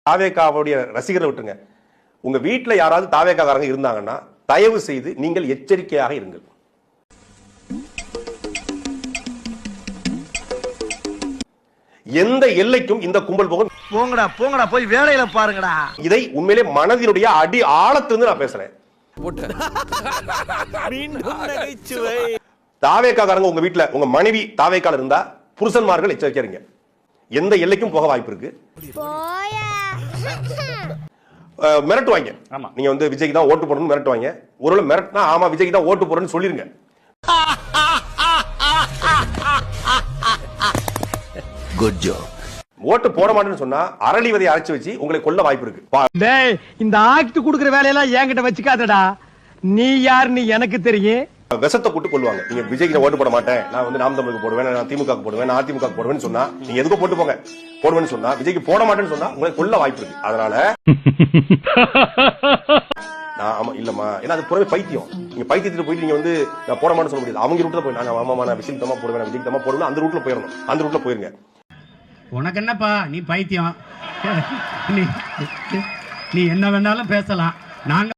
தாவேகாவுடைய ரசிகரை விட்டுருங்க. உங்க வீட்டுல யாராவது தாவேகாரங்க இருந்தாங்கன்னா தயவு செய்து நீங்கள் எச்சரிக்கையாக இருங்கள். எந்த எல்லைக்கும் இந்த கும்பல் போகும். போங்கடா போங்கடா போய் வேலையில பாருங்கடா. இதை உண்மையிலே மனதினுடைய அடி ஆழத்திலிருந்து நான் பேசுறேன். தாவேகாரங்க உங்க வீட்டுல உங்க மனைவி தாவேகால இருந்தா புருஷன்மார்கள் எச்சரிக்கையா எந்த எல்லைக்கும் போக வாய்ப்பு இருக்கு. மிரட்டுவாங்க. நீங்க வந்து விஜய்க்கு தான் ஓட்டு போடணும்னு மிரட்டுவாங்க. ஒருவேளை மிரட்டினா ஆமா விஜய்க்கு தான் ஓட்டு போடணும்னு சொல்லிருங்க. Good job. ஓட்டு போட மாட்டேன்னு சொன்னா அரளி விதையை அரைச்சு வச்சு உங்களை கொல்ல வாய்ப்பு இருக்கு. டேய் இந்த ஆக்ட் குடுக்குற வேலையெல்லாம் என்கிட்ட வச்சுக்காதடா. நீ யாருன்னு எனக்கு தெரியும். விஷத்தை போட்டு கொள்வாங்க. நீங்க விஜய்க்கு ஓட்டு போட மாட்டேன், நான் வந்து நாம் தமிழுக்கு போடுவேன், நான் திமுக போடுவேன், நான் அதிமுக போடுவேன்னு சொன்னா நீங்க எதுக்கு போட்டு போங்க. போடுவேன்னு சொன்னா விஜய்க்கு போட மாட்டேன்னு சொன்னா உங்களை கொல்ல வாய்ப்பு இருக்கு. அதனால ஆமா இல்லம்மா, ஏன்னா அது புறவே பைத்தியம். நீங்க பைத்தியத்துக்கு போயிட்டு நீங்க வந்து நான் போட மாட்டேன்னு சொல்ல முடியாது. அவங்க ரூட்ல போய் நான் ஆமாமா நான் விஜய்க்கு தான் போடுவேன், விஜய்க்கு தான் போடுவேன், அந்த ரூட்ல போயிடணும். அந்த ரூட்ல போயிருங்க. உனக்கு என்னப்பா நீ பைத்தியம், நீ என்ன வேணாலும் பேசலாம். நாங்க